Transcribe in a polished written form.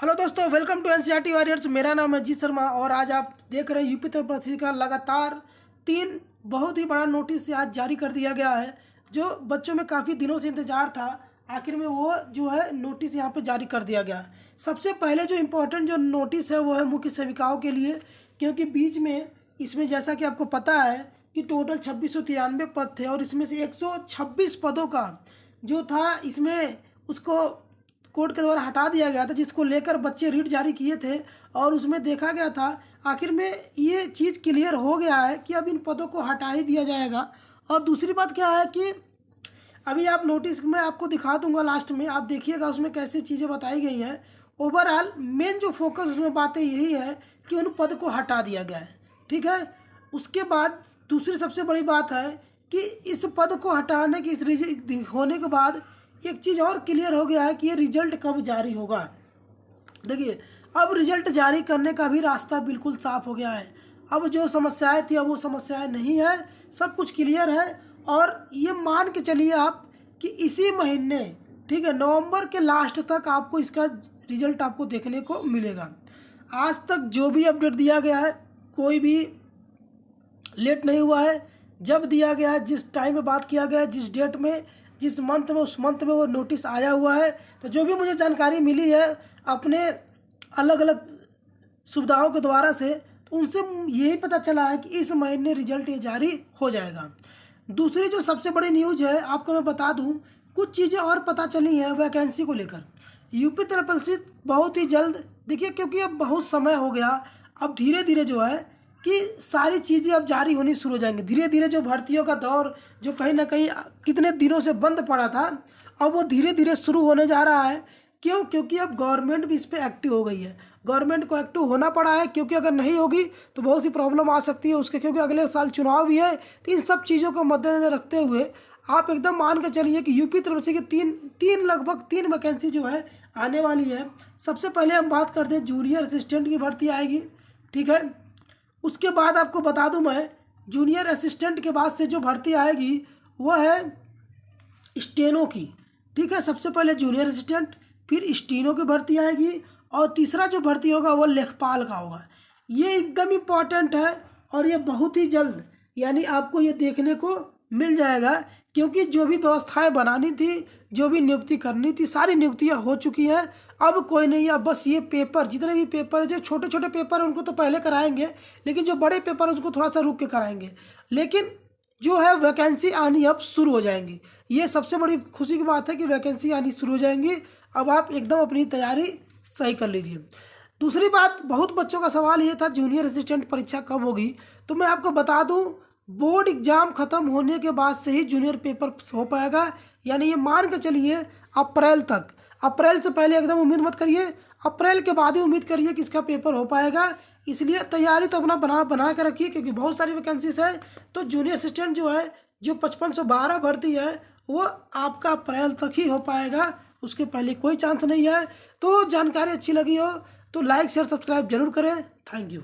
Hello दोस्तों, welcome to NCERT warriors. मेरा नाम है जी शर्मा और आज आप देख रहे हैं यूपी उत्तर प्रदेश का लगातार 3 बहुत ही बड़ा नोटिस आज जारी कर दिया गया है, जो बच्चों में काफ़ी दिनों से इंतजार था। आखिर में वो जो है नोटिस यहाँ पे जारी कर दिया गया है। सबसे पहले जो इम्पोर्टेंट जो नोटिस है वो है मुख्य सेविकाओं के लिए, क्योंकि बीच में इसमें जैसा कि आपको पता है कि टोटल 2693 पद थे और इसमें से 126 पदों का जो था इसमें उसको कोर्ट के द्वारा हटा दिया गया था, जिसको लेकर बच्चे रीट जारी किए थे और उसमें देखा गया था आखिर में ये चीज़ क्लियर हो गया है कि अब इन पदों को हटा ही दिया जाएगा। और दूसरी बात क्या है कि अभी आप नोटिस में आपको दिखा दूंगा, लास्ट में आप देखिएगा उसमें कैसी चीज़ें बताई गई हैं। ओवरऑल मेन जो फोकस उसमें बातें यही है कि उन पद को हटा दिया गया है, ठीक है। उसके बाद दूसरी सबसे बड़ी बात है कि इस पद को हटाने की इस होने के बाद एक चीज़ और क्लियर हो गया है कि ये रिजल्ट कब जारी होगा। देखिए, अब रिजल्ट जारी करने का भी रास्ता बिल्कुल साफ हो गया है। अब जो समस्याएं थी अब वो समस्याएं नहीं है, सब कुछ क्लियर है। और ये मान के चलिए आप कि इसी महीने, ठीक है, नवंबर के लास्ट तक आपको इसका रिजल्ट आपको देखने को मिलेगा। आज तक जो भी अपडेट दिया गया है कोई भी लेट नहीं हुआ है। जब दिया गया है, जिस टाइम में बात किया गया है, जिस डेट में, जिस मंथ में, उस मंथ में वो नोटिस आया हुआ है। तो जो भी मुझे जानकारी मिली है अपने अलग अलग सुविधाओं के द्वारा से, तो उनसे यही पता चला है कि इस महीने रिजल्ट ये जारी हो जाएगा। दूसरी जो सबसे बड़ी न्यूज़ है आपको मैं बता दूं, कुछ चीज़ें और पता चली हैं वैकेंसी को लेकर। यूपी तरफ से बहुत ही जल्द, देखिए क्योंकि अब बहुत समय हो गया, अब धीरे धीरे जो है कि सारी चीज़ें अब जारी होनी शुरू हो जाएंगी। धीरे धीरे जो भर्तियों का दौर जो कहीं ना कहीं कितने दिनों से बंद पड़ा था, अब वो धीरे धीरे शुरू होने जा रहा है। क्यों? क्योंकि अब गवर्नमेंट भी इस पर एक्टिव हो गई है। गवर्नमेंट को एक्टिव होना पड़ा है, क्योंकि अगर नहीं होगी तो बहुत सी प्रॉब्लम आ सकती है उसके, क्योंकि अगले साल चुनाव भी है। तो इन सब चीज़ों को मद्देनजर रखते हुए आप एकदम मान के चलिए कि यूपी तरफ से कि लगभग तीन वैकेंसी जो है आने वाली है। सबसे पहले हम बात करते हैं जूनियर असिस्टेंट की भर्ती आएगी, ठीक है। उसके बाद आपको बता दूं मैं, जूनियर असिस्टेंट के बाद से जो भर्ती आएगी वह है स्टेनो की, ठीक है। सबसे पहले जूनियर असिस्टेंट, फिर स्टेनो की भर्ती आएगी और तीसरा जो भर्ती होगा वो लेखपाल का होगा। ये एकदम इम्पॉर्टेंट है और ये बहुत ही जल्द यानी आपको ये देखने को मिल जाएगा, क्योंकि जो भी व्यवस्थाएं बनानी थी, जो भी नियुक्ति करनी थी, सारी नियुक्तियां हो चुकी हैं। अब कोई नहीं है, अब बस ये पेपर, जितने भी पेपर, जो छोटे छोटे पेपर हैं उनको तो पहले कराएंगे, लेकिन जो बड़े पेपर हैं उसको थोड़ा सा रुक के कराएंगे। लेकिन जो है वैकेंसी आनी अब शुरू हो जाएंगी। ये सबसे बड़ी खुशी की बात है कि वैकेंसी आनी शुरू हो जाएंगी। अब आप एकदम अपनी तैयारी सही कर लीजिए। दूसरी बात, बहुत बच्चों का सवाल ये था जूनियर असिस्टेंट परीक्षा कब होगी, तो मैं आपको बता दूं बोर्ड एग्जाम खत्म होने के बाद से ही जूनियर पेपर हो पाएगा। यानी ये मान के चलिए अप्रैल तक। अप्रैल से पहले एकदम उम्मीद मत करिए, अप्रैल के बाद ही उम्मीद करिए कि इसका पेपर हो पाएगा। इसलिए तैयारी तो अपना बना के रखिए, क्योंकि बहुत सारी वैकेंसीज है। तो जूनियर असिस्टेंट जो है, जो 5512 भर्ती है, वो आपका अप्रैल तक ही हो पाएगा, उसके पहले कोई चांस नहीं है। तो जानकारी अच्छी लगी हो तो लाइक शेयर सब्सक्राइब जरूर करें। Thank you.